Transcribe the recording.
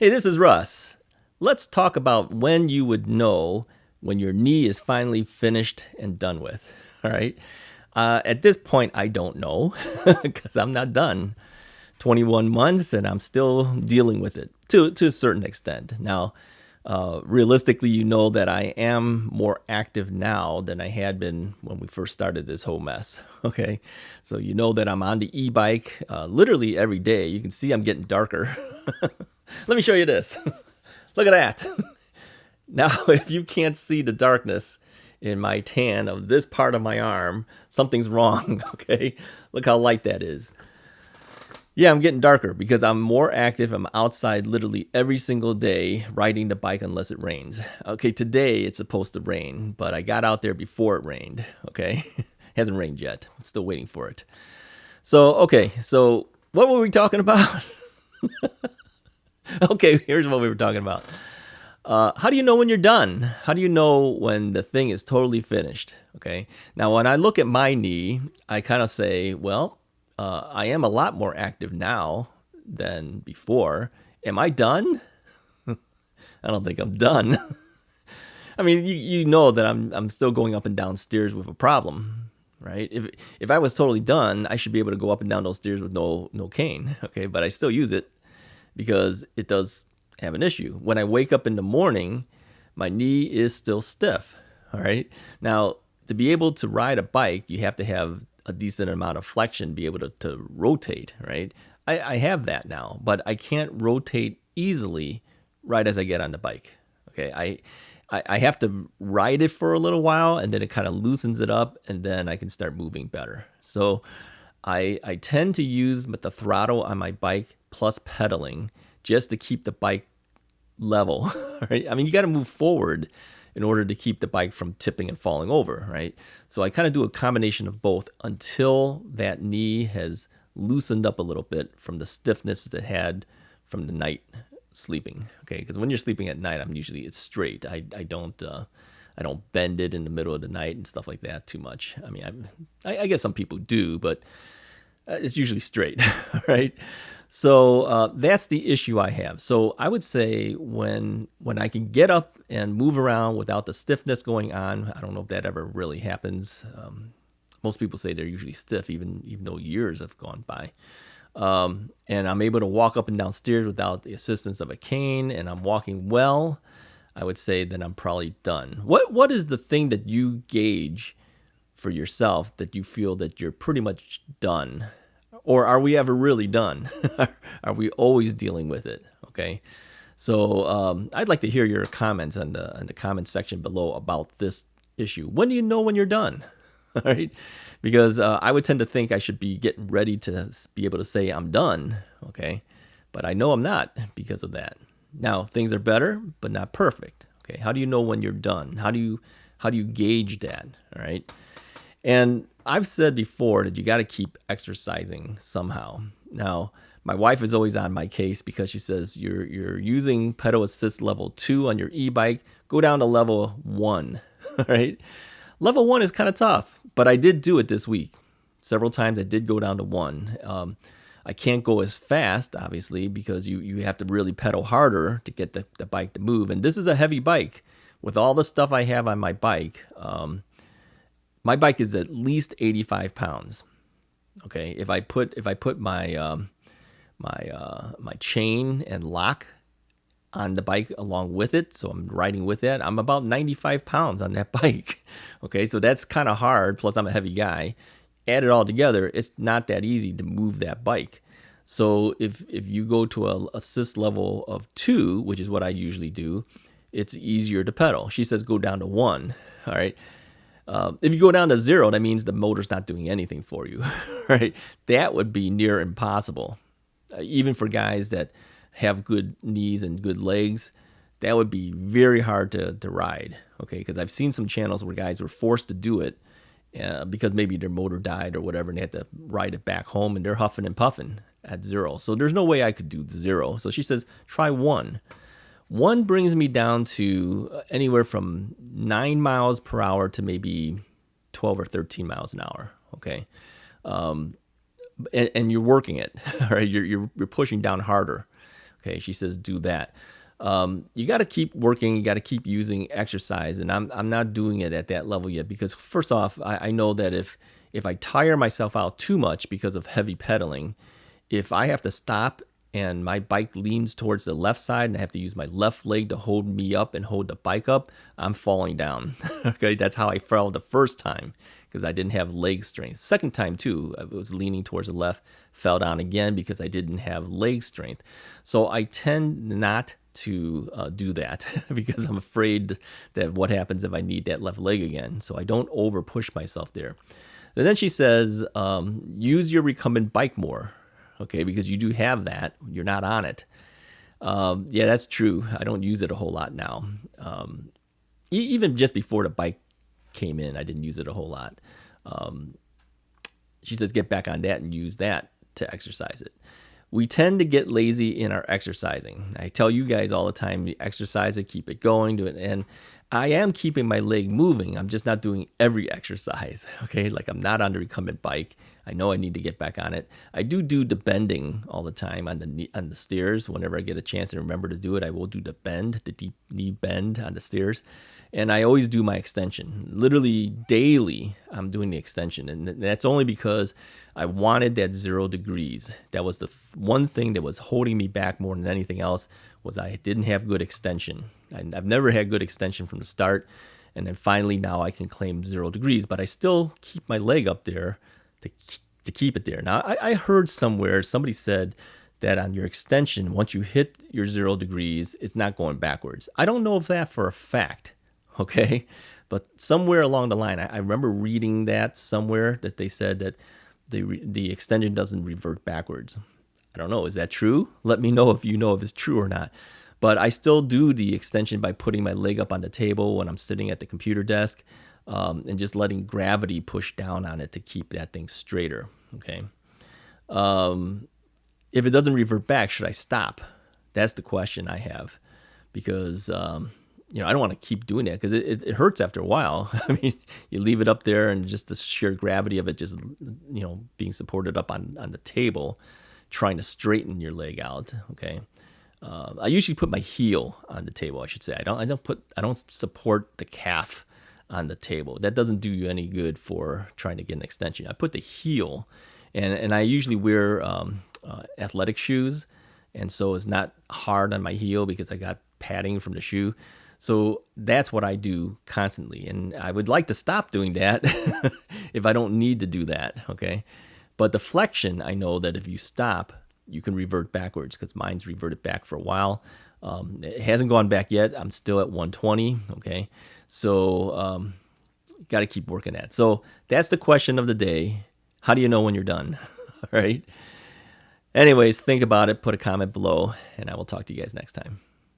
Hey, this is Russ. Let's talk about when you would know when your knee is finally finished and done with. All right. At this point, I don't know because I'm not done. 21 months and I'm still dealing with it to a certain extent. Now, realistically, you know that I am more active now than I had been when we first started this whole mess. Okay. So you know that I'm on the e-bike literally every day. You can see I'm getting darker. Let me show you this. Look at that. Now, if you can't see the darkness in my tan of this part of my arm, something's wrong, okay? Look how light that is. Yeah, I'm getting darker because I'm more active. I'm outside literally every single day riding the bike unless it rains. Okay, today it's supposed to rain, but I got out there before it rained, okay? Hasn't rained yet. I'm still waiting for it. So what were we talking about? Okay, here's what we were talking about. How do you know when you're done? How do you know when the thing is totally finished? Okay. Now, when I look at my knee, I kind of say, well, I am a lot more active now than before. Am I done? I don't think I'm done. I mean, you know that I'm still going up and down stairs with a problem, right? If I was totally done, I should be able to go up and down those stairs with no cane. Okay, but I still use it because it does have an issue. When I wake up in the morning, my knee is still stiff. All right. Now, to be able to ride a bike, you have to have a decent amount of flexion, be able to rotate, right? I have that now, but I can't rotate easily right as I get on the bike. Okay. I have to ride it for a little while and then it kind of loosens it up and then I can start moving better. So I tend to use the throttle on my bike plus pedaling just to keep the bike level, right? I mean, you got to move forward in order to keep the bike from tipping and falling over, right? So I kind of do a combination of both until that knee has loosened up a little bit from the stiffness that it had from the night sleeping. Okay, because when you're sleeping at night, it's straight. I don't bend it in the middle of the night and stuff like that too much. I mean, I guess some people do, but it's usually straight, right? So that's the issue I have. So I would say when I can get up and move around without the stiffness going on, I don't know if that ever really happens. Most people say they're usually stiff, even though years have gone by. And I'm able to walk up and down stairs without the assistance of a cane, and I'm walking well, I would say that I'm probably done. What is the thing that you gauge for yourself that you feel that you're pretty much done? Or are we ever really done? Are we always dealing with it? Okay. So I'd like to hear your comments in the comment section below about this issue. When do you know when you're done? All right. Because I would tend to think I should be getting ready to be able to say I'm done. Okay. But I know I'm not because of that. Now, things are better, but not perfect. Okay. How do you know when you're done? How do you gauge that? All right. And I've said before that you got to keep exercising somehow. Now, my wife is always on my case because she says you're using pedal assist level 2 on your e-bike. Go down to level 1, right? Level 1 is kind of tough, but I did do it this week. Several times I did go down to 1. I can't go as fast, obviously, because you have to really pedal harder to get the bike to move. And this is a heavy bike. With all the stuff I have on my bike, my bike is at least 85 pounds. Okay, if I put my my chain and lock on the bike along with it, so I'm riding with that, I'm about 95 pounds on that bike. Okay, so that's kind of hard. Plus, I'm a heavy guy. Add it all together, it's not that easy to move that bike. So if you go to a assist level of 2, which is what I usually do, it's easier to pedal. She says go down to 1. All right. If you go down to 0, that means the motor's not doing anything for you, right? That would be near impossible. Even for guys that have good knees and good legs, that would be very hard to ride, okay? Because I've seen some channels where guys were forced to do it because maybe their motor died or whatever, and they had to ride it back home, and they're huffing and puffing at 0. So there's no way I could do 0. So she says, try 1. 1 brings me down to anywhere from 9 miles per hour to maybe 12 or 13 miles an hour. Okay. And you're working it, all right? You're pushing down harder. Okay, she says do that. You got to keep working. You got to keep using exercise, and I'm not doing it at that level yet because first off, I know that if I tire myself out too much because of heavy pedaling, if I have to stop and my bike leans towards the left side and I have to use my left leg to hold me up and hold the bike up, I'm falling down. Okay, that's how I fell the first time because I didn't have leg strength. Second time too, I was leaning towards the left, fell down again because I didn't have leg strength. So I tend not to do that because I'm afraid that what happens if I need that left leg again. So I don't over push myself there. And then she says, use your recumbent bike more. Okay, because you do have that. You're not on it. Yeah, that's true. I don't use it a whole lot now. Even just before the bike came in, I didn't use it a whole lot. She says get back on that and use that to exercise it. We tend to get lazy in our exercising. I tell you guys all the time, exercise it, keep it going, do it. And I am keeping my leg moving. I'm just not doing every exercise. Okay, like I'm not on the recumbent bike. I know I need to get back on it. I do the bending all the time on the stairs. Whenever I get a chance and remember to do it, I will do the bend, the deep knee bend on the stairs. And I always do my extension. Literally daily, I'm doing the extension. And that's only because I wanted that 0 degrees. That was the one thing that was holding me back more than anything else was I didn't have good extension. I've never had good extension from the start. And then finally now I can claim 0 degrees, but I still keep my leg up there to keep it there. Now, I heard somewhere, somebody said that on your extension, once you hit your 0 degrees, it's not going backwards. I don't know if that for a fact, okay? But somewhere along the line, I remember reading that somewhere that they said that the extension doesn't revert backwards. I don't know. Is that true? Let me know if you know if it's true or not. But I still do the extension by putting my leg up on the table when I'm sitting at the computer desk. And just letting gravity push down on it to keep that thing straighter, okay? If it doesn't revert back, should I stop? That's the question I have because, I don't want to keep doing that because it hurts after a while. I mean, you leave it up there and just the sheer gravity of it just, being supported up on the table, trying to straighten your leg out, okay? I usually put my heel on the table, I should say. I don't support the calf on the table. That doesn't do you any good for trying to get an extension. I put the heel, and I usually wear athletic shoes, and so it's not hard on my heel because I got padding from the shoe. So that's what I do constantly, and I would like to stop doing that if I don't need to do that, okay? But the flexion, I know that if you stop, you can revert backwards because mine's reverted back for a while. It hasn't gone back yet. I'm still at 120, okay? So got to keep working at. So that's the question of the day. How do you know when you're done? All right. Anyways, think about it. Put a comment below, and I will talk to you guys next time.